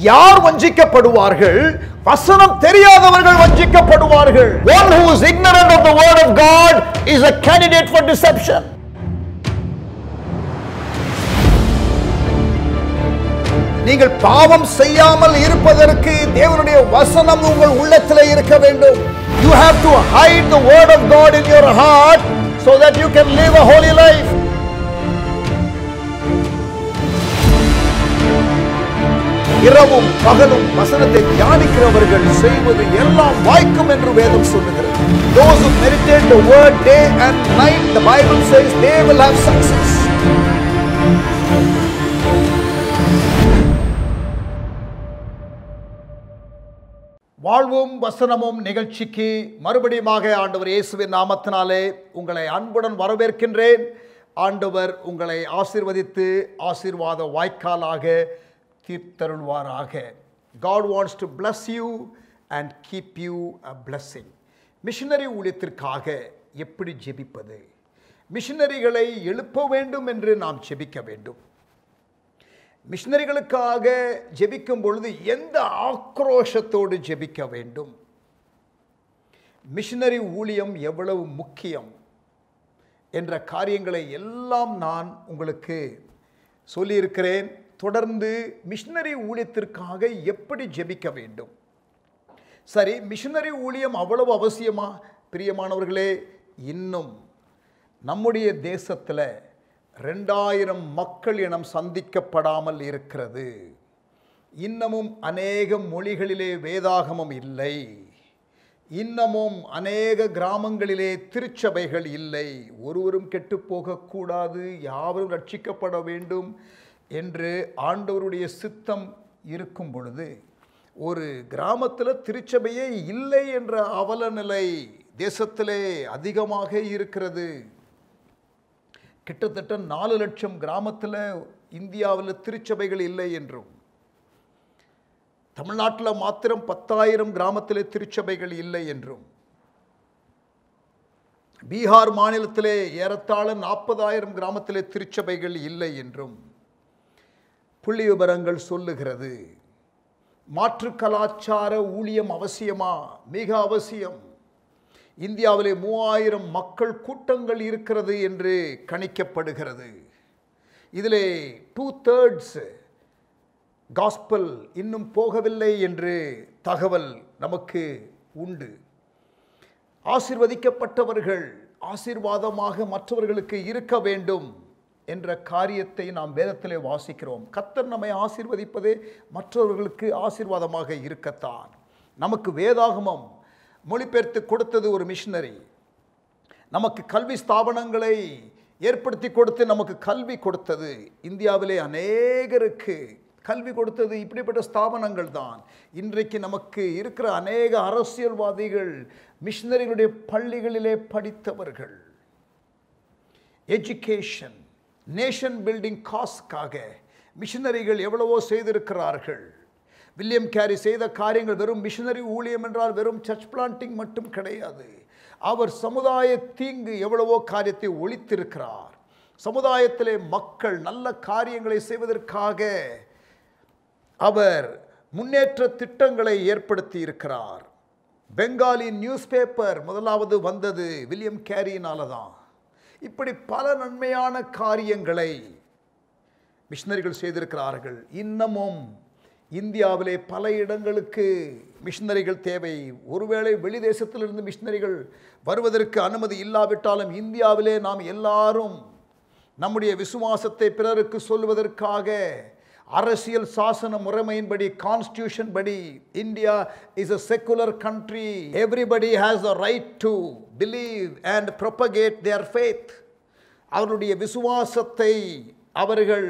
யார் வஞ்சிக்கப்படுவார்கள்? வசனம் தெரியாதவர்கள் வஞ்சிக்கப்படுவார்கள். One who is ignorant of the word of God is a candidate for deception. நீங்கள் பாவம் செய்யாமல் இருப்பதற்கு தேவனுடைய வசனம் உங்கள் உள்ளத்திலே இருக்க வேண்டும். You have to hide the word of God in your heart so that you can live a holy life. இரவும் பகலும் வசனத்தை தியானிக்கிறவர்கள் செய்வது எல்லாம் வாய்க்கும் என்று வேதம் சொல்லுகிறது. Those who meditate the word day and night, the Bible says they will have success. வாழ்வும் வசனமும் நிகழ்ச்சிக்கு மறுபடியுமாக ஆண்டவர் இயேசுவின் நாமத்தினாலே உங்களை அன்புடன் வரவேற்கின்றேன். ஆண்டவர் உங்களை ஆசீர்வதித்து ஆசீர்வாத வாய்க்காலாக தீர்த்தருள்வாராக. God wants to bless you and keep you a blessing. Missionary ஊழியத்திற்காக எப்படி ஜெபிப்பது? மிஷனரிகளை எழுப்ப வேண்டும் என்று நாம் ஜெபிக்க வேண்டும். மிஷனரிகளுக்காக ஜெபிக்கும் பொழுது எந்த ஆக்ரோஷத்தோடு ஜெபிக்க வேண்டும்? மிஷனரி ஊழியம் எவ்வளவு முக்கியம் என்ற காரியங்களை எல்லாம் நான் உங்களுக்கு சொல்லியிருக்கிறேன். தொடர்ந்து மிஷனரி ஊழியத்திற்காக எப்படி ஜெபிக்க வேண்டும்? சரி, மிஷனரி ஊழியம் அவ்வளவு அவசியமா? பிரியமானவர்களே, இன்னும் நம்முடைய தேசத்தில் 2000 மக்கள் இனம் சந்திக்கப்படாமல் இருக்கிறது. இன்னமும் அநேக மொழிகளிலே வேதாகமம் இல்லை. இன்னமும் அநேக கிராமங்களிலே திருச்சபைகள் இல்லை. ஒருவரும் கெட்டு போகக்கூடாது, யாவரும் ரட்சிக்கப்பட வேண்டும் என்று ஆண்டவருடைய சித்தம் இருக்கும் பொழுது ஒரு கிராமத்தில் திருச்சபையே இல்லை என்ற அவல நிலை தேசத்திலே அதிகமாக இருக்கிறது. கிட்டத்தட்ட 4 லட்சம் கிராமத்தில் இந்தியாவில் திருச்சபைகள் இல்லை என்றும், தமிழ்நாட்டில் மாத்திரம் 10,000 கிராமத்திலே திருச்சபைகள் இல்லை என்றும், பீகார் மாநிலத்திலே ஏறத்தாழ 40,000 கிராமத்திலே திருச்சபைகள் இல்லை என்றும் புள்ளி விபரங்கள் சொல்லுகிறது. மாற்று கலாச்சார ஊழியம் அவசியமா? மிக அவசியம். இந்தியாவிலே 3000 மக்கள் கூட்டங்கள் இருக்கிறது என்று கணிக்கப்படுகிறது. இதிலே 2/3 காஸ்பல் இன்னும் போகவில்லை என்று தகவல் நமக்கு உண்டு. ஆசீர்வதிக்கப்பட்டவர்கள் ஆசீர்வாதமாக மற்றவர்களுக்கு இருக்க வேண்டும் என்ற காரியத்தை நாம் வேதத்திலே வாசிக்கிறோம். கர்த்தர் நம்மை ஆசீர்வதிப்பதே மற்றவர்களுக்கு ஆசீர்வாதமாக இருக்கத்தான். நமக்கு வேதாகமம் மொழிபெயர்த்து கொடுத்தது ஒரு மிஷனரி. நமக்கு கல்வி ஸ்தாபனங்களை ஏற்படுத்தி கொடுத்து நமக்கு கல்வி கொடுத்தது. இந்தியாவிலே அநேகருக்கு கல்வி கொடுத்தது இப்படிப்பட்ட ஸ்தாபனங்கள் தான். இன்றைக்கு நமக்கு இருக்கிற அநேக அரசியல்வாதிகள் மிஷனரிகளுடைய பள்ளிகளிலே படித்தவர்கள். எஜுகேஷன், நேஷன் பில்டிங் காஸ்க்காக மிஷனரிகள் எவ்வளவோ செய்திருக்கிறார்கள். வில்லியம் கேரி செய்த காரியங்கள் வெறும் மிஷனரி ஊழியம் என்றால் வெறும் சர்ச் பிளான்டிங் மட்டும் கிடையாது. அவர் சமுதாய தீங்கு எவ்வளவோ காரியத்தை ஒழித்திருக்கிறார். சமுதாயத்திலே மக்கள் நல்ல காரியங்களை செய்வதற்காக அவர் முன்னேற்ற திட்டங்களை ஏற்படுத்தி இருக்கிறார். பெங்காலி நியூஸ் பேப்பர் முதலாவது வந்தது வில்லியம் கேரியினால தான். இப்படி பல நன்மையான காரியங்களை மிஷனரிகள் செய்திருக்கிறார்கள். இன்னமும் இந்தியாவிலே பல இடங்களுக்கு மிஷனரிகள் தேவை. ஒருவேளை வெளி தேசத்திலிருந்து மிஷனரிகள் வருவதற்கு அனுமதி இல்லாவிட்டாலும் இந்தியாவிலே நாம் எல்லாரும் நம்முடைய விசுவாசத்தை பிறருக்கு சொல்வதற்காக அரசியல் சாசன முறைமையின்படி, கான்ஸ்டிடியூஷன் படி, India is a secular country. Everybody has the right to believe and propagate their faith. அவர்களுடைய விசுவாசத்தை அவர்கள்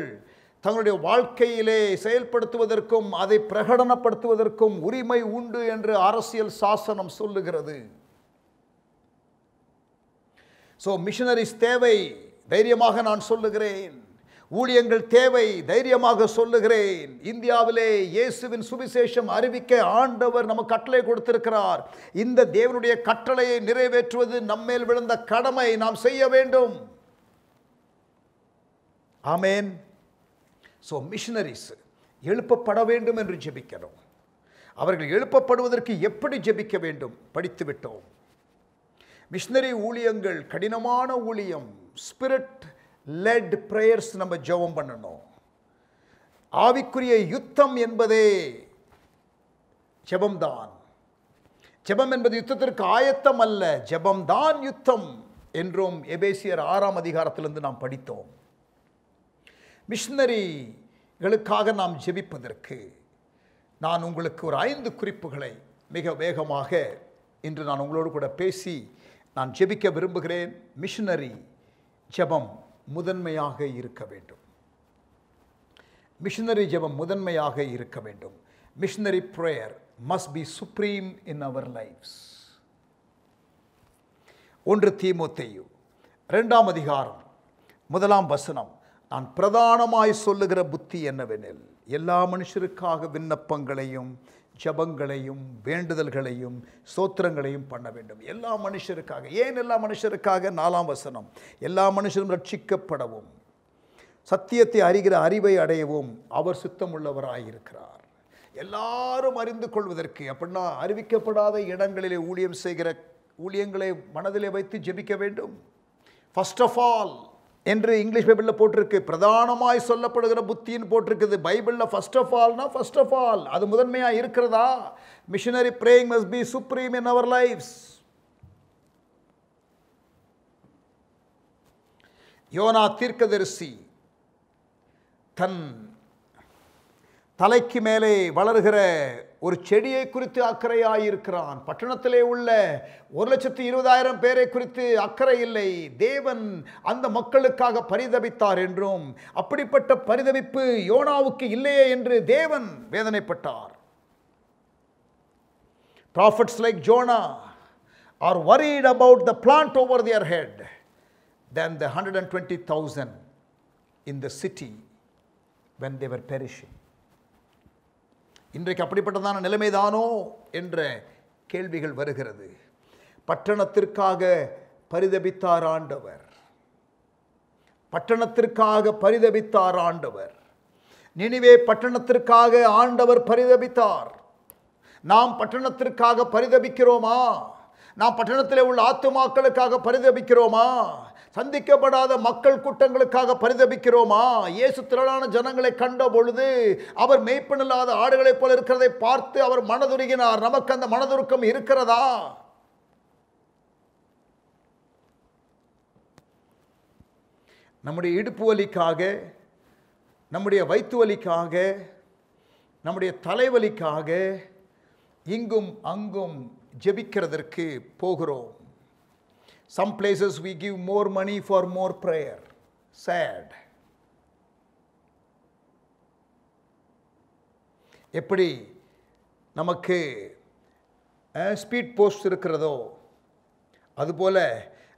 தங்களுடைய வாழ்க்கையிலே செயல்படுத்துவதற்கும் அதை பிரகடனப்படுத்துவதற்கும் உரிமை உண்டு என்று அரசியல் சாசனம் சொல்லுகிறது. ஸோ மிஷனரிஸ் தேவை, தைரியமாக நான் சொல்லுகிறேன். ஊழியங்கள் தேவை, தைரியமாக சொல்லுகிறேன். இந்தியாவிலே இயேசுவின் சுவிசேஷம் அறிவிக்க ஆண்டவர் நமக்கு கட்டளை கொடுத்திருக்கிறார். இந்த தேவனுடைய கட்டளையை நிறைவேற்றுவது நம்மேல் விழுந்த கடமை. நாம் செய்ய வேண்டும். ஆமென். ஸோ மிஷனரிஸ் எழுப்பப்பட வேண்டும் என்று ஜெபிக்கிறோம். அவர்கள் எழுப்பப்படுவதற்கு எப்படி ஜெபிக்க வேண்டும் படித்து விட்டோம். மிஷனரி ஊழியங்கள் கடினமான ஊழியம். ஸ்பிரிட் லெட் பிரேயர்ஸ் நம்ம ஜெபம் பண்ணணும். ஆவிக்குரிய யுத்தம் என்பதே ஜெபம்தான். ஜெபம் என்பது யுத்தத்திற்கு ஆயத்தம் அல்ல, ஜெபம்தான் யுத்தம் என்றும் எபேசியர் 6ஆம் அதிகாரத்திலிருந்து நாம் படித்தோம். மிஷனரிகளுக்காக நாம் ஜெபிப்பதற்கு நான் உங்களுக்கு ஒரு 5 குறிப்புகளை மிக வேகமாக இன்று நான் உங்களோடு கூட பேசி நான் ஜெபிக்க விரும்புகிறேன். மிஷனரி ஜெபம் முதன்மையாக இருக்க வேண்டும். மிஷனரி ஜெபம் முதன்மையாக இருக்க வேண்டும். Missionary prayer must be supreme in our lives. 1 தீமோத்தேயு 2ஆம் அதிகாரம் 1ஆம் வசனம். நான் பிரதானமாய் சொல்லுகிற புத்தி என்னவெனில், எல்லா மனுஷருக்காக விண்ணப்பங்களையும் ஜெபங்களையும் வேண்டுதல்களையும் ஸ்தோத்திரங்களையும் பண்ண வேண்டும். எல்லா மனுஷருக்காக. ஏன் எல்லா மனுஷருக்காக? 4ஆம் வசனம். எல்லா மனுஷரும் ரட்சிக்கப்படவும் சத்தியத்தை அறிகிற அறிவை அடையவும் அவர் சித்தமுள்ளவராயிருக்கிறார். எல்லாரும் அறிந்து கொள்வதற்கு. அப்படின்னா அறிவிக்கப்படாத இடங்களிலே ஊழியம் செய்கிற ஊழியங்களை மனதிலே வைத்து ஜெபிக்க வேண்டும். ஃபர்ஸ்ட் ஆஃப் ஆல் என்று இங்கிலீஷ் பைபிளில் போட்டிருக்கு. பிரதானமாய் சொல்லப்படுகிற புத்தின்னு போட்டிருக்குது. பைபிளில் ஃபர்ஸ்ட் ஆஃப் ஆல்னா ஃபர்ஸ்ட் ஆஃப் ஆல் அது முதன்மையாக இருக்கிறதா? Missionary praying must be supreme in our lifes. யோனா தீர்க்கதரிசி தன் தலைக்கு மேலே வளர்கிற ஒரு செடியை குறித்து அக்கறையாயிருக்கிறான். பட்டணத்திலே உள்ள 1,20,000 பேரை குறித்து அக்கறை இல்லை. தேவன் அந்த மக்களுக்காக பரிதபித்தார் என்றும், அப்படிப்பட்ட பரிதபிப்பு யோனாவுக்கு இல்லையே என்று தேவன் வேதனைப்பட்டார். Prophets like Jonah are worried about the plant over their head than the 120,000 in the city when they were perishing. இன்றைக்கு அப்படிப்பட்டதான நிலைமைதானோ என்ற கேள்விகள் வருகிறது. பட்டணத்திற்காக பரிதபித்தார் ஆண்டவர். பட்டணத்திற்காக பரிதபித்தார் ஆண்டவர். நினிவே பட்டணத்திற்காக ஆண்டவர் பரிதபித்தார். நாம் பட்டணத்திற்காக பரிதபிக்கிறோமா? நாம் பட்டணத்திலே உள்ள ஆத்துமாக்களுக்காக பரிதபிக்கிறோமா? சந்திக்கப்படாத மக்கள் கூட்டங்களுக்காக பரிதபிக்கிறோமா? இயேசு திரளான ஜனங்களை கண்ட பொழுது அவர் மேய்ப்பனில்லாத ஆடுகளைப் போல இருக்கிறதை பார்த்து அவர் மனதுருகினார். நமக்கு அந்த மனதுருக்கம் இருக்கிறதா? நம்முடைய இடுப்பு வலிக்காக, நம்முடைய வயிற்று வலிக்காக, நம்முடைய தலைவலிக்காக இங்கும் அங்கும் ஜெபிக்கிறதற்கு போகிறோம். Some places we give more money for more prayer. Sad. எப்படி நமக்கு ஸ்பீட் போஸ்ட் இருக்கிறதோ அதுபோல்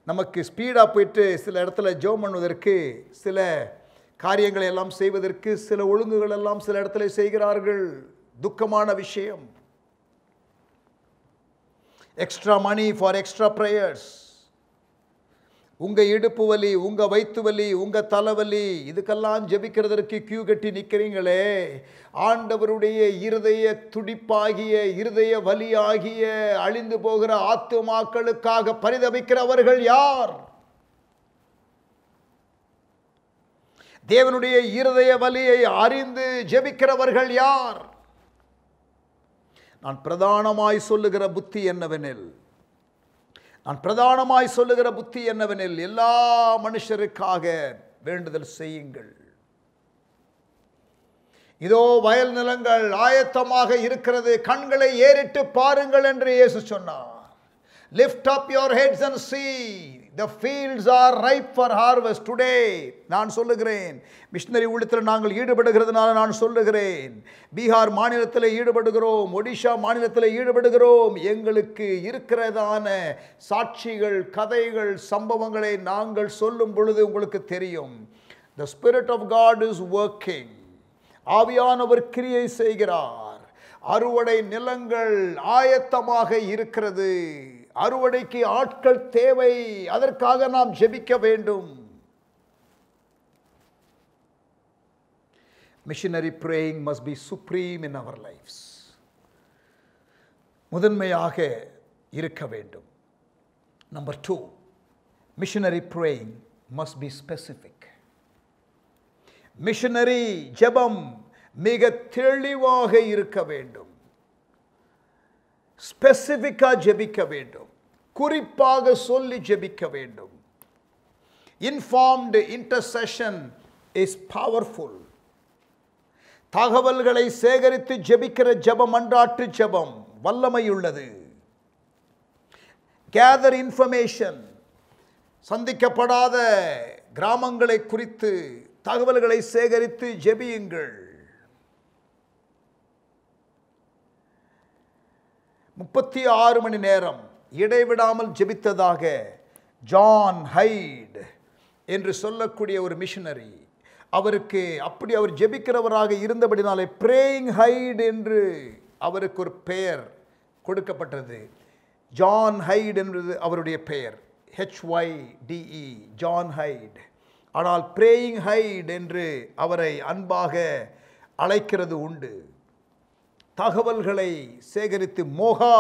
நமக்கு ஸ்பீடாக போயிட்டு சில இடத்துல ஜெபம் பண்ணுவதற்கு, சில காரியங்களை எல்லாம் செய்வதற்கு சில ஒழுங்குகள் எல்லாம் சில இடத்துல செய்கிறார்கள். துக்கமான விஷயம். Extra money for extra prayers. உங்கள் இடுப்பு வலி, உங்கள் வயிற்று வலி, உங்கள் தலைவலி, இதுக்கெல்லாம் ஜெபிக்கிறதற்கு கியூ கட்டி நிற்கிறீங்களே, ஆண்டவருடைய இருதய துடிப்பாகிய, இருதய வலியாகிய, அழிந்து போகிற ஆத்துமாக்களுக்காக பரிதபிக்கிறவர்கள் யார்? தேவனுடைய இருதய வலியை அறிந்து ஜெபிக்கிறவர்கள் யார்? நான் பிரதானமாய் சொல்லுகிற புத்தி என்னவெனில், எல்லா மனுஷருக்காக வேண்டுதல் செய்யுங்கள். இதோ வயல் நிலங்கள் ஆயத்தமாக இருக்கிறது, கண்களை ஏறிட்டு பாருங்கள் என்று இயேசு சொன்னார். Lift up your heads and see, the fields are ripe for harvest today. நான் சொல்லுகிறேன், மிஷனரி ஊழியத்தில் நாங்கள் ஈடுபடுகிறதுனால நான் சொல்லுகிறேன், பீகார் மாநிலத்தில் ஈடுபடுகிறோம், ஒடிஷா மாநிலத்தில் ஈடுபடுகிறோம். எங்களுக்கு இருக்கிறதான சாட்சிகள், கதைகள், சம்பவங்களை நாங்கள் சொல்லும் பொழுது உங்களுக்கு தெரியும். The Spirit of God is working. ஆவியானவர் கிரியை செய்கிறார். அறுவடை நிலங்கள் ஆயத்தமாக இருக்கிறது. அறுவடைக்கு ஆட்கள் தேவை. அதற்காக நாம் ஜெபிக்க வேண்டும். Missionary praying must be supreme in our lives. முதன்மையாக இருக்க வேண்டும். Number 2, missionary praying must be specific. Missionary ஜெபம் மிக தெளிவாக இருக்க வேண்டும். ஸ்பெசிஃபிக்கா ஜெபிக்க வேண்டும். குறிப்பாக சொல்லி ஜெபிக்க வேண்டும். Informed intercession is powerful. தகவல்களை சேகரித்து ஜெபிக்கிற ஜெபம் மன்றாட்டு ஜெபம் வல்லமையுள்ளது. Gather information. சந்திக்கப்படாத கிராமங்களை குறித்து தகவல்களை சேகரித்து ஜெபியுங்கள். 36 மணி நேரம் இடைவிடாமல் ஜெபித்ததாக ஜான் ஹைட் என்று சொல்லக்கூடிய ஒரு மிஷனரி, அவருக்கு அப்படி அவர் ஜெபிக்கிறவராக இருந்தபடினாலே பிரேயிங் ஹைட் என்று அவருக்கு ஒரு பெயர் கொடுக்கப்பட்டது. ஜான் ஹைட் என்பது அவருடைய பெயர், HYDE, ஜான் ஹைட். ஆனால் பிரேயிங் ஹைட் என்று அவரை அன்பாக அழைக்கிறது உண்டு. தகவல்களை சேகரித்து மோகா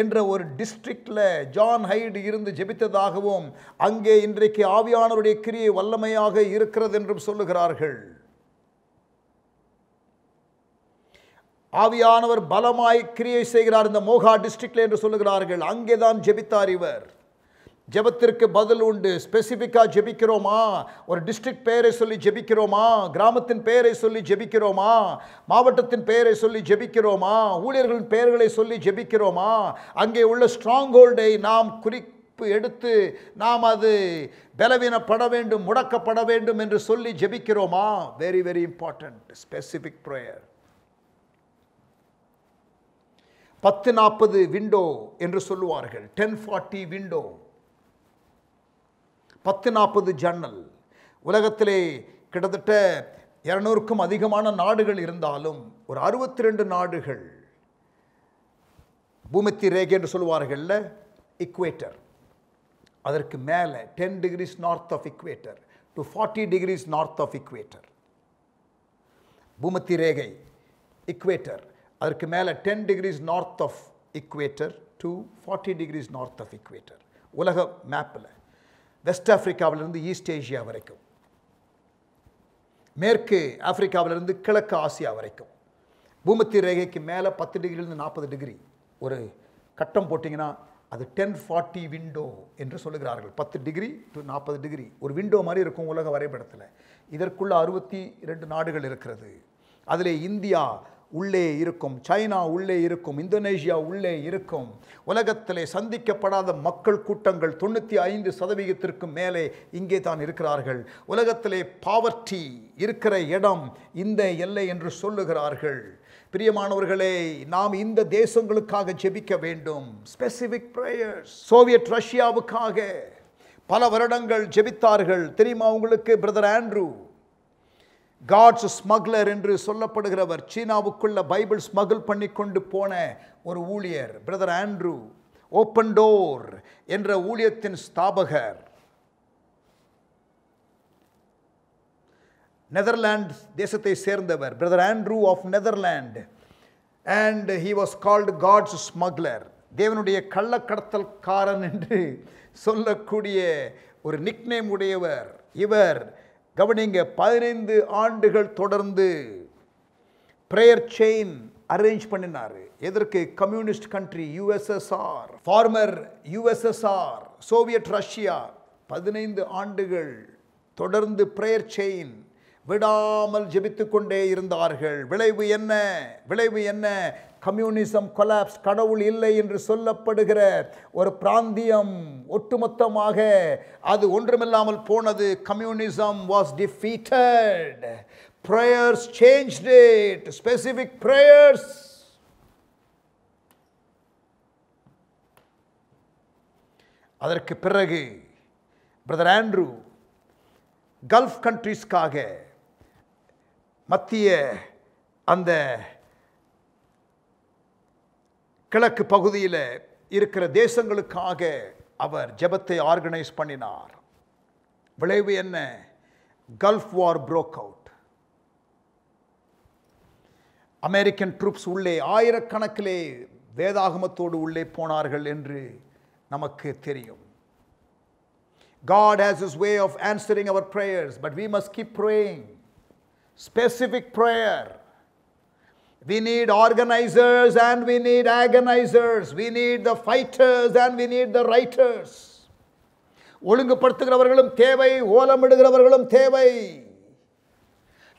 என்ற ஒரு டிஸ்ட்ரிக்ட்ல ஜான் ஹைட் இருந்து ஜெபித்ததாகவும் அங்கே இன்றைக்கு ஆவியானவருடைய கிரியை வல்லமையாக இருக்கிறது என்றும் சொல்லுகிறார்கள். ஆவியானவர் பலமாய் கிரியை செய்கிறார் இந்த மோகா டிஸ்ட்ரிக்ட்ல என்று சொல்லுகிறார்கள். அங்கேதான் ஜெபித்தார் இவர். ஜெபத்திற்கு பதில் உண்டு. ஸ்பெசிஃபிக்காக ஜெபிக்கிறோமா? ஒரு டிஸ்ட்ரிக்ட் பெயரை சொல்லி ஜெபிக்கிறோமா? கிராமத்தின் பெயரை சொல்லி ஜெபிக்கிறோமா? மாவட்டத்தின் பெயரை சொல்லி ஜெபிக்கிறோமா? ஊழியர்களின் பெயர்களை சொல்லி ஜெபிக்கிறோமா? அங்கே உள்ள ஸ்ட்ராங் ஹோல்டை நாம் குறிப்பு எடுத்து நாம் அது பலவீனப்பட வேண்டும், முடக்கப்பட வேண்டும் என்று சொல்லி ஜெபிக்கிறோமா? Very very important. Specific prayer. 10-40 window என்று சொல்லுவார்கள். 10-40 விண்டோ, 10-40 ஜன்னல். உலகத்திலே கிட்டத்தட்ட 200க்கும் அதிகமான நாடுகள் இருந்தாலும் ஒரு 62 நாடுகள் பூமத்திய ரேகை என்று சொல்லுவார்கள்ல, இக்குவேட்டர், அதற்கு மேலே 10 degrees north of equator to 40 degrees north of equator. பூமத்திய ரேகை இக்குவேட்டர், அதற்கு மேலே 10 degrees north of equator to 40 degrees north of equator. உலக மேப்பில் வெஸ்ட் ஆப்பிரிக்காவிலிருந்து ஈஸ்ட் ஏஷியா வரைக்கும், மேற்கு ஆப்பிரிக்காவிலிருந்து கிழக்கு ஆசியா வரைக்கும் பூமத்திய ரேகைக்கு மேலே 10 டிகிரிலிருந்து 40 டிகிரி ஒரு கட்டம் போட்டிங்கன்னா அது 10-40 விண்டோ என்று சொல்லுகிறார்கள். 10 டிகிரி டு 40 டிகிரி ஒரு விண்டோ மாதிரி இருக்கும் உலக வரைபடத்தில். இதற்குள்ள 62 நாடுகள் இருக்கிறது. அதில் இந்தியா உள்ளே இருக்கும், சைனா உள்ளே இருக்கும், இந்தோனேஷியா உள்ளே இருக்கும். உலகத்திலே சந்திக்கப்படாத மக்கள் கூட்டங்கள் 95% மேலே இங்கே தான் இருக்கிறார்கள். உலகத்திலே பாவர்ட்டி இருக்கிற இடம் இந்த எல்லை என்று சொல்லுகிறார்கள். பிரியமானவர்களே, நாம் இந்த தேசங்களுக்காக ஜெபிக்க வேண்டும். Specific prayers. சோவியத் ரஷ்யாவுக்காக பல வருடங்கள் ஜெபித்தார்கள். தெரியுமா உங்களுக்கு? பிரதர் ஆண்ட்ரூ, காட்ஸ் ஸ்மக்லர் என்று சொல்லப்படுகிறவர், சீனாவுக்குள்ள பைபிள் ஸ்மகிள் பண்ணி கொண்டு போன ஒரு ஊழியர். பிரதர் ஆண்ட்ரூ ஓப்பன் டோர் என்ற ஊழியத்தின் ஸ்தாபகர். நெதர்லாந்து தேசத்தை சேர்ந்தவர். Brother Andrew of Netherlands. And he was called God's smuggler. தேவனுடைய கள்ளக்கடத்தல்காரன் என்று சொல்லக்கூடிய ஒரு நிக்நேம் உடையவர் இவர். கவனிங்க, 15 ஆண்டுகள் தொடர்ந்து பிரேயர் செயின் அரேஞ்ச் பண்ணினார். எதற்கு? Communist country USSR, former USSR, Soviet Russia. 15 ஆண்டுகள் தொடர்ந்து பிரேயர் செயின் விடாமல் ஜெபித்துக் கொண்டே இருந்தார்கள். விளைவு என்ன? விளைவு என்ன? Communism collapse. கடவுள் இல்லை என்று சொல்லப்படுகிற ஒரு பிராந்தியம் ஒட்டுமொத்தமாக அது ஒன்றுமில்லாமல் போனது. Communism was defeated. Prayers changed it. Specific prayers. அதற்கு பிறகு பிரதர் ஆண்ட்ரூ கல்ஃப் கண்ட்ரீஸ்க்காக, மத்திய அந்த கிழக்கு பகுதியில் இருக்கிற தேசங்களுக்காக அவர் ஜெபத்தை ஆர்கனைஸ் பண்ணினார். விளைவு என்ன? கல்ஃப் வார் broke out. அமெரிக்கன் ட்ரூப்ஸ் உள்ளே ஆயிரக்கணக்கிலே வேதாகமத்தோடு உள்ளே போனார்கள் என்று நமக்கு தெரியும். God has his way of answering our prayers, but we must keep praying. Specific prayer. We need organizers and we need agonizers. We need the fighters and we need the writers. ஒழுங்குபடுத்துகிறவர்களும் தேவை, ஓலமிடுகிறவர்களும் தேவை,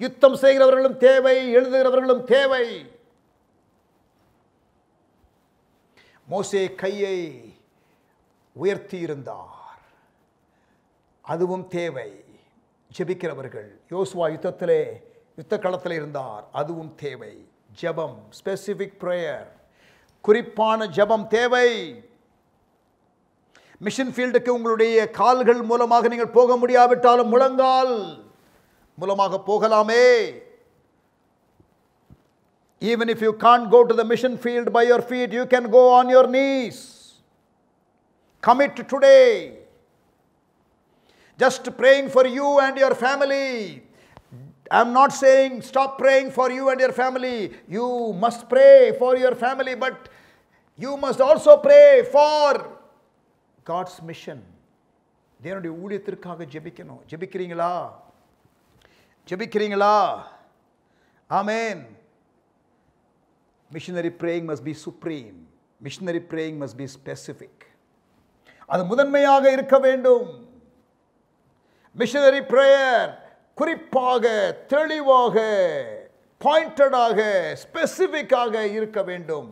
யுத்தம் செய்கிறவர்களும் தேவை, எழுதுகிறவர்களும் தேவை. மோசே கையை உயர்த்தி இருந்தார், அதுவும் தேவை. ஜெபிக்கிறவர்கள், யோசுவா யுத்தத்திலே யுத்த களத்தில் இருந்தார், அதுவும் தேவை. ஜெபம், ஸ்பெசிபிக் பிரேயர், குறிப்பான ஜெபம் தேவை. மிஷன் ஃபீல்டுக்கு உங்களுடைய கால்கள் மூலமாக நீங்கள் போக முடியாவிட்டாலும் முழங்கால் மூலமாக போகலாமே. Even if you can't go to the mission field by your feet, you can go on your knees. Commit today. Just praying for you and your family. I'm not saying stop praying for you and your family. You must pray for your family, but you must also pray for God's mission. தேவனுடைய ஊழியத்திற்காக ஜெபிக்கணும். ஜெபிக்கிறீங்களா? ஜெபிக்கிறீங்களா? ஆமென். Missionary praying must be supreme. Missionary praying must be specific. அது முதன்மையாக இருக்க வேண்டும். Missionary prayer குறிப்பாக, தெளிவாக, பாயிண்டடாக, ஸ்பெசிஃபிக்காக இருக்க வேண்டும்.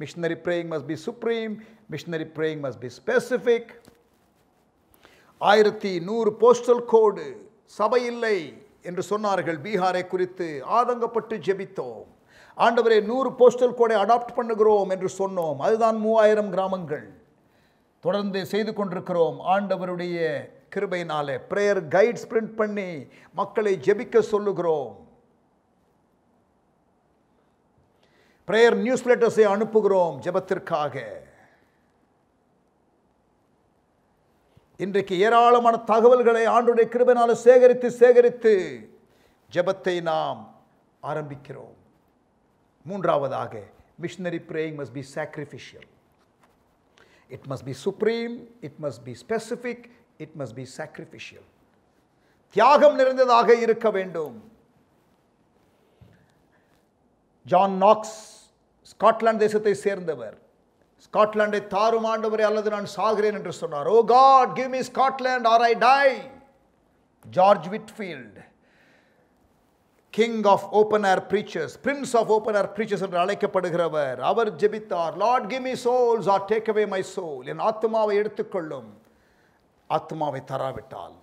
Missionary praying must be supreme. Missionary praying must be specific. 1100 postal கோடு சபை இல்லை என்று சொன்னார்கள். பீகாரை குறித்து ஆதங்கப்பட்டு ஜெபித்தோம். ஆண்டவரே 100 போஸ்டல் கோடை அடாப்ட் பண்ணுகிறோம் என்று சொன்னோம். அதுதான் 3000 கிராமங்கள். தொடர்ந்து செய்து கொண்டிருக்கிறோம். ஆண்டவருடைய கிருபையினாலே பிரேயர் கைட்ஸ் பிரிண்ட் பண்ணி மக்களை ஜெபிக்க சொல்லுகிறோம். பிரேயர் நியூஸ் லெட்டர்ஸை அனுப்புகிறோம் ஜெபத்திற்காக. இன்றைக்கு ஏராளமான தகவல்களை ஆண்டவருடைய கிருபையினாலே சேகரித்து ஜெபத்தை நாம் ஆரம்பிக்கிறோம். மூன்றாவதாக, missionary praying must be sacrificial. It must be supreme, it must be specific, it must be sacrificial. தியாகம் நிறைந்ததாக இருக்க வேண்டும். ஜான் நாக்ஸ் ஸ்காட்லாந்து தேசத்தை சேர்ந்தவர். ஸ்காட்லாண்டை தாரும் ஆண்டவரே, அல்லது நான் சாகிறேன் என்று சொன்னார். Oh God, give me Scotland or I die. George Whitefield, king of open air preachers, prince of open air preachers என்று அழைக்கப்படுகிறவர். அவர் ஜெபித்தார், Lord give me souls or take away my soul. என் ஆத்மாவை எடுத்துக்கொள்ளும், ஆத்மாவை தராவிட்டால்.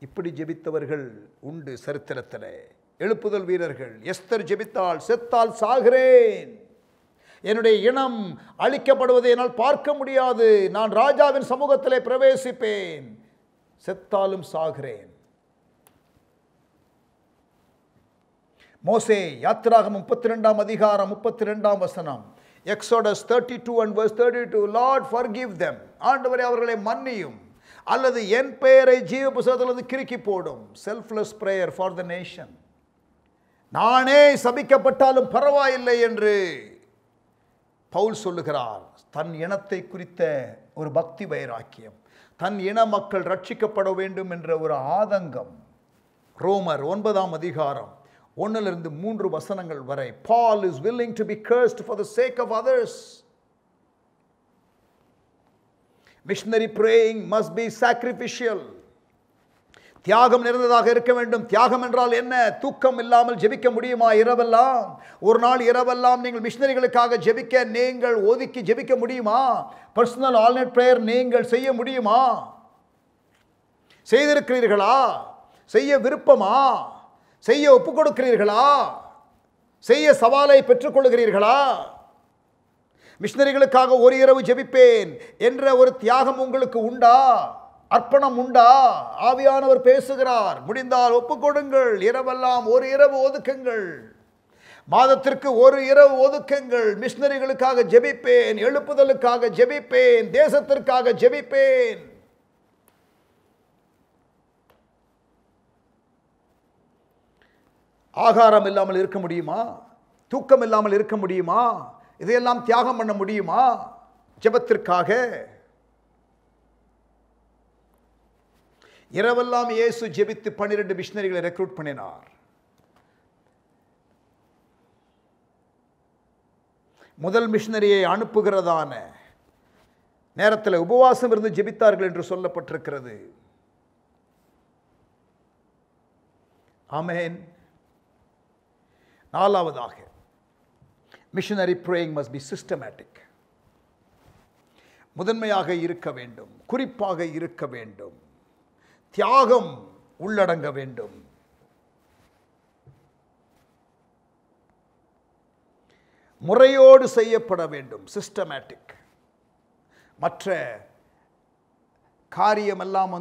இப்படி ஜெபித்தவர்கள் உண்டு சரித்திரத்தில். எழுப்புதல் வீரர்கள். எஸ்தர் ஜெபித்தாள், செத்தால் சாகிறேன், என்னுடைய இனம் அழிக்கப்படுவதை என்னால் பார்க்க முடியாது, நான் ராஜாவின் சமூகத்திலே பிரவேசிப்பேன், செத்தாலும் சாகிறேன். மோசே யாத்திராகமம் 32 அதிகாரம் 32 வசனம். Exodus 32 and verse 32. Lord forgive them. ஆண்டவரே அவர்களை மன்னியும், அல்லது என் பெயரை ஜீவ புத்தகத்திலிருந்து கிறுக்கி போடும். Selfless prayer for the nation. நானே சபிக்கப்பட்டாலும் பரவாயில்லை என்று பவுல் சொல்லுகிறார். தன் இனத்தை குறித்த ஒரு பக்தி வைராக்கியம், தன் இன மக்கள் ரட்சிக்கப்பட வேண்டும் என்ற ஒரு ஆதங்கம். ரோமர் 9 அதிகாரம் 1-3 வசனங்கள் வரை. Paul is willing to be cursed for the sake of others. Missionary praying must be sacrificial. தியாகம் நிறைந்ததாக இருக்க வேண்டும். தியாகம் என்றால் என்ன? தூக்கம் இல்லாமல் ஜெபிக்க முடியுமா? இரவெல்லாம், ஒரு நாள் இரவெல்லாம் நீங்கள் மிஷனரிகளுக்காக ஜெபிக்க நீங்கள் ஒதுக்கி ஜெபிக்க முடியுமா? பர்சனல் ஆல்நைட் பிரேயர் நீங்கள் செய்ய முடியுமா? செய்திருக்கிறீர்களா? செய்ய விருப்பமா? செய்ய ஒப்புக் கொடுக்கிறீர்களா? செய்ய சவாலை பெற்றுக்கொள்கிறீர்களா? மிஷனரிகளுக்காக ஒரு இரவு ஜெபிப்பேன் என்ற ஒரு தியாகம் உங்களுக்கு உண்டா? அர்ப்பணம் உண்டா? ஆவியானவர் பேசுகிறார். முடிந்தால் ஒப்புக்கொடுங்கள். இரவெல்லாம் ஒரு இரவு ஒதுக்குங்கள். மாதத்திற்கு ஒரு இரவு ஒதுக்குங்கள். மிஷனரிகளுக்காக ஜெபிப்பேன், எழுப்புதலுக்காக ஜெபிப்பேன், தேசத்திற்காக ஜெபிப்பேன். ஆகாரம் இல்லாமல் இருக்க முடியுமா? தூக்கம் இல்லாமல் இருக்க முடியுமா? இதையெல்லாம் தியாகம் பண்ண முடியுமா ஜெபத்திற்காக? இரவெல்லாம் இயேசு ஜெபித்து 12 மிஷனரிகளை ரெக்ரூட் பண்ணினார். முதல் மிஷனரியை அனுப்புகிறதான நேரத்தில் உபவாசம் இருந்து ஜெபித்தார்கள் என்று சொல்லப்பட்டிருக்கிறது. ஆமென். நாலாவதாக, missionary praying must be systematic. முதன்மையாக இருக்க வேண்டும், குறிப்பாக இருக்க வேண்டும், தியாகம் உள்ளடங்க வேண்டும். முறையோடு செய்யப்பட வேண்டும், சிஸ்டமேட்டிக். மற்ற காரியமெல்லாம்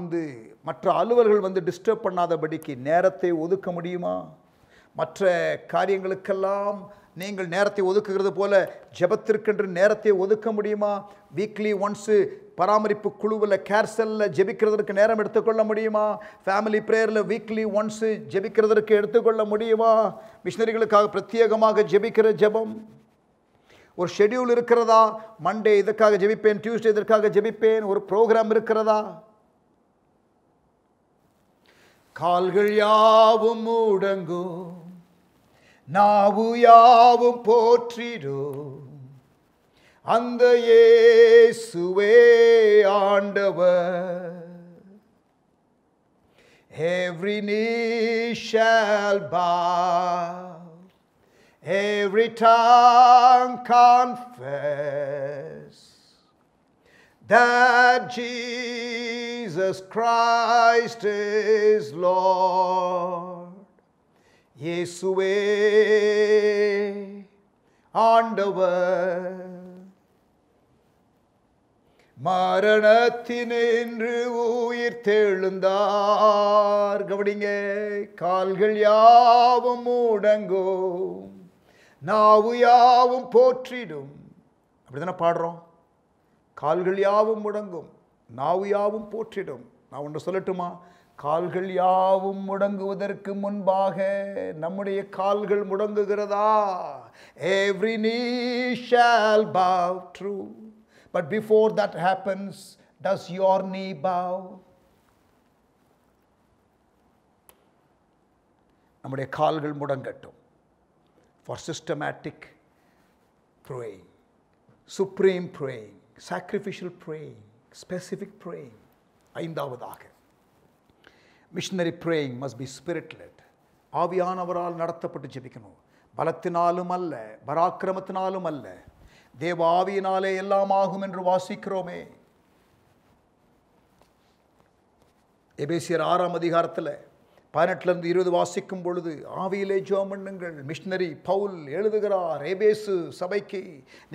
மற்ற அலுவல்கள் டிஸ்டர்ப் பண்ணாதபடிக்கு நேரத்தை ஒதுக்க முடியுமா? மற்ற காரியங்களுக்கெல்லாம் நீங்கள் நேரத்தை ஒதுக்குகிறது போல ஜெபத்திற்கென்று நேரத்தை ஒதுக்க முடியுமா? வீக்லி ஒன்ஸு பராமரிப்பு குழுவில் கேர்சலில் ஜெபிக்கிறதுக்கு நேரம் எடுத்துக்கொள்ள முடியுமா? ஃபேமிலி ப்ரேயரில் வீக்லி ஒன்ஸு ஜெபிக்கிறதுக்கு எடுத்துக்கொள்ள முடியுமா? மிஷனரிகளுக்காக பிரத்யேகமாக ஜெபிக்கிற ஜெபம் ஒரு ஷெட்யூல் இருக்கிறதா? மண்டே இதற்காக ஜெபிப்பேன், டியூஸ்டே இதற்காக ஜெபிப்பேன், ஒரு ப்ரோக்ராம் இருக்கிறதா? கால்கள் யாவும் முடங்கும், நாவு யாவும் போற்றிடும், அந்த இயேசுவே ஆண்டவர். Every knee shall bow, every tongue confess that Jesus Christ is Lord. இயேசுவே ஆண்டவர். மரணத்தினின்று உயிர் தெழுந்தார். கவனிங்க, கால்கள் யாவும் முடங்கும், நாவு யாவும் போற்றிடும். அப்படிதானே பாடுறோம்? கால்கள் யாவும் முடங்கும், நாவு யாவும் போற்றிடும். நான் ஒன்று சொல்லட்டுமா? கால்கள் யாவும் முடங்குவதற்கு முன்பாக நம்முடைய கால்கள் முடங்குகிறதா? Every knee shall bow, true. But before that happens, does your knee bow? நம்முடைய கால்கள் முடங்கட்டும். For systematic praying, supreme praying, sacrificial praying, specific praying. ஐந்தாவதாக, missionary praying must be spirit led. ஆவியானவரால் நடத்தப்பட்டு ஜெபிக்கணும். பலத்தினாலும் அல்ல, பராக்கிரமத்தினாலும் அல்ல, தேவ ஆவியினாலே எல்லாம் ஆகும் என்று வாசிக்கிறோமே. எபேசியர் 6ஆம் அதிகாரத்தில் 18-20 வாசிக்கும் பொழுது, ஆவியிலே ஜெபம் பண்ணுங்கள். மிஷனரி பவுல் எழுதுகிறார் எபேசு சபைக்கு,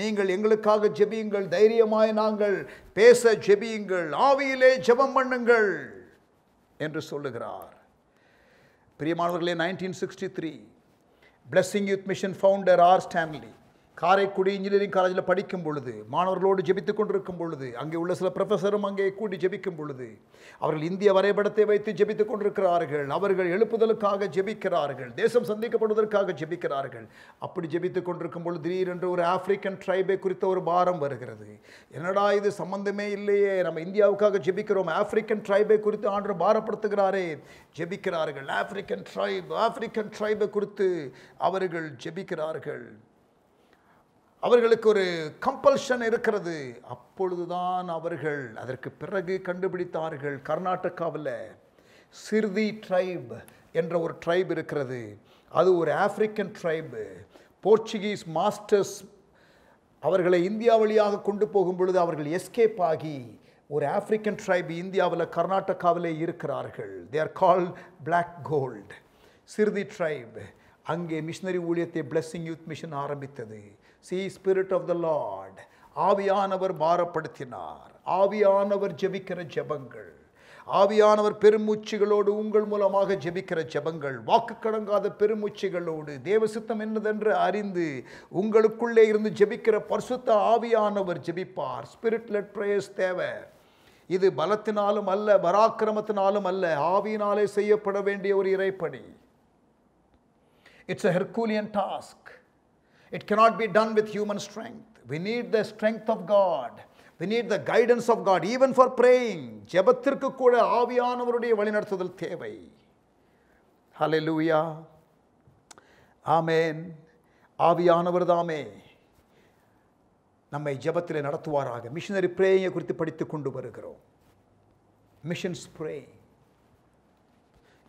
நீங்கள் எங்களுக்காக ஜெபியுங்கள், தைரியமாய் நாங்கள் பேச ஜெபியுங்கள், ஆவியிலே ஜெபம் பண்ணுங்கள் என்று சொல்லுகிறார். பிரியமானவர்களே, 1963 blessing youth mission founder R Stanley Karaikudi engineering காலேஜில் படிக்கும் பொழுது, மாணவர்களோடு ஜெபித்து கொண்டிருக்கும் பொழுது, அங்கே உள்ள சில ப்ரொஃபஸரும் அங்கே கூட்டி ஜெபிக்கும் பொழுது, அவர்கள் இந்திய வரைபடத்தை வைத்து ஜெபித்து கொண்டிருக்கிறார்கள். அவர்கள் எழுப்புதலுக்காக ஜெபிக்கிறார்கள், தேசம் சந்திக்கப்படுவதற்காக ஜெபிக்கிறார்கள். அப்படி ஜெபித்து கொண்டிருக்கும் பொழுது திடீரென்று ஒரு ஆப்பிரிக்கன் ட்ரைபை குறித்த ஒரு பாரம் வருகிறது. என்னடா இது, சம்பந்தமே இல்லையே, நம்ம இந்தியாவுக்காக ஜெபிக்கிறோம், ஆப்பிரிக்கன் ட்ரைபை குறித்து ஆண்டவர் பாரப்படுத்துகிறாரே. ஜெபிக்கிறார்கள், ஆப்பிரிக்கன் ட்ரைபை குறித்து அவர்கள் ஜெபிக்கிறார்கள். அவர்களுக்கு ஒரு கம்பல்ஷன் இருக்கிறது. அப்பொழுதுதான் அவர்கள் அதற்கு பிறகு கண்டுபிடித்தார்கள், கர்நாடகாவில் சிர்தி ட்ரைப் என்ற ஒரு ட்ரைப் இருக்கிறது. அது ஒரு ஆப்பிரிக்கன் ட்ரைபு. போர்ச்சுகீஸ் மாஸ்டர்ஸ் அவர்களை இந்தியா வழியாக கொண்டு போகும் பொழுது அவர்கள் எஸ்கேப் ஆகி ஒரு ஆப்பிரிக்கன் ட்ரைப் இந்தியாவில் கர்நாடகாவிலே இருக்கிறார்கள். They are called black gold, Siddi tribe. அங்கே மிஷனரி ஊழியத்தை பிளெஸிங் யூத் மிஷன் ஆரம்பித்தது. See, Spirit of the Lord, ஆவியானவர் பாரப்படுத்தினார். ஆவியானவர் ஜெபிக்கிற ஜெபங்கள், ஆவியானவர் பெருமூச்சுகளோடு உங்கள் மூலமாக ஜெபிக்கிற ஜெபங்கள், வாக்கு கடங்காத பெருமூச்சுகளோடு தேவ சித்தம் என்னதென்று அறிந்து உங்களுக்குள்ளே இருந்து ஜெபிக்கிற பரிசுத்த ஆவியானவர் ஜெபிப்பார். ஸ்பிரிட் லெட் பிரேயர்ஸ் தேவை. இது பலத்தினாலும் அல்ல, பராக்கிரமத்தினாலும் அல்ல, ஆவியினாலே செய்யப்பட வேண்டிய ஒரு இறைப்பணி. It's a Herculean task. It cannot be done with human strength. We need the strength of God. We need the guidance of God even for praying. ஜெபத்திற்கு கூட ஆவியானவருடைய வழிநடத்துதல் தேவை. ஹல்லேலூயா. ஆமென். ஆவியானவர் தாமே நம்மை ஜெபத்திலே நடத்துவாராக. மிஷனரி பிரேயிங்கை குறித்து படித்துக் கொண்டு வருகிறோம். Missions praying.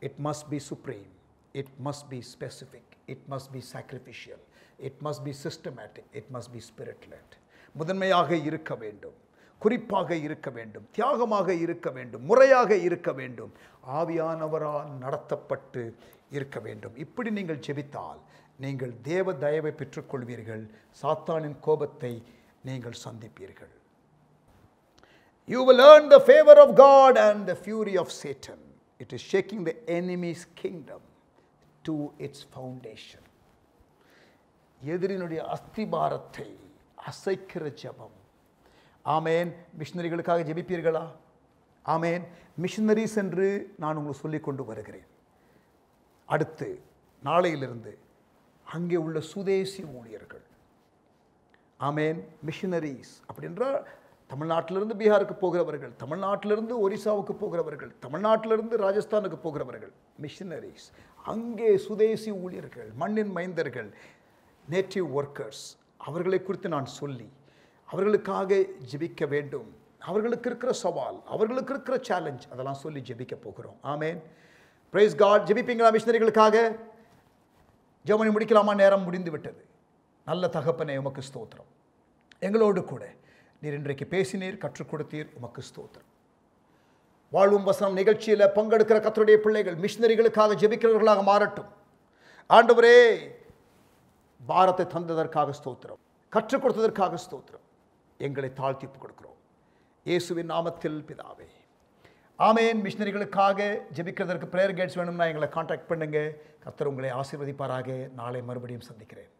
It must be supreme. It must be specific. It must be sacrificial. It must be systematic. It must be spirit-led. முதன்மையாக இருக்க வேண்டும், குறிப்பாக இருக்க வேண்டும், தியாகமாக இருக்க வேண்டும், முறையாக இருக்க வேண்டும், ஆவியானவரால் நடத்தப்பட்டு இருக்க வேண்டும். இப்படி நீங்கள் ஜெபித்தால் நீங்கள் தேவ தயவை பெற்றுக்கொள்வீர்கள். சாத்தானின் கோபத்தை நீங்கள் சந்திப்பீர்கள். You will earn the favor of God and the fury of Satan. It is shaking the enemy's kingdom to its foundation. எதிரினுடைய அஸ்திபாரத்தை அசைக்கிற ஜெபம். ஆமேன். மிஷனரிகளுக்காக ஜெபிப்பீர்களா? ஆமேன். மிஷனரிஸ் என்று நான் உங்களுக்கு சொல்லிக் கொண்டு வருகிறேன். அடுத்து நாளையிலிருந்து அங்கே உள்ள சுதேசி ஊழியர்கள், ஆமேன், மிஷனரிஸ் அப்படின்றால் தமிழ்நாட்டிலிருந்து பீகாருக்கு போகிறவர்கள், தமிழ்நாட்டிலிருந்து ஒரிசாவுக்கு போகிறவர்கள், தமிழ்நாட்டிலிருந்து ராஜஸ்தானுக்கு போகிறவர்கள், மிஷனரிஸ். அங்கே சுதேசி ஊழியர்கள், மண்ணின் மைந்தர்கள், நேட்டிவ் ஒர்க்கர்ஸ், அவர்களை குறித்து நான் சொல்லி அவர்களுக்காக ஜெபிக்க வேண்டும். அவர்களுக்கு இருக்கிற சவால், அவர்களுக்கு இருக்கிற சேலஞ்ச், அதெல்லாம் சொல்லி ஜெபிக்க போகிறோம். ஆமேன். Praise God. ஜெபிப்பீங்களா மிஷனரிகளுக்காக? ஜெபமணி முடிக்கலாமா? நேரம் முடிந்து விட்டது. நல்ல தகப்பனே, உமக்கு ஸ்தோத்திரம். எங்களோடு கூட நீர் இன்றைக்கு பேசினீர், கற்றுக் கொடுத்தீர். உமக்கு ஸ்தோத்திரம். வாழ்வும் வசனம் நிகழ்ச்சியில் பங்கெடுக்கிற கர்த்தருடைய பிள்ளைகள் மிஷனரிகளுக்காக ஜெபிக்கிறவர்களாக மாறட்டும். ஆண்டவரே, பாரத்தை தந்ததற்காக ஸ்தோத்திரம், கற்றுக் கொடுத்ததற்காக ஸ்தோத்திரம். எங்களை தாழ்த்தி கொடுக்கிறோம் இயேசுவின் நாமத்தில் பிதாவே. ஆமேன். மிஷனரிகளுக்காக ஜெபிக்கிறதற்கு பிரேயர் கைட்ஸ் வேணும்னா எங்களை கான்டாக்ட் பண்ணுங்க. கர்த்தர் உங்களை ஆசீர்வதிப்பாராக. நாளை மறுபடியும் சந்திக்கிறேன்.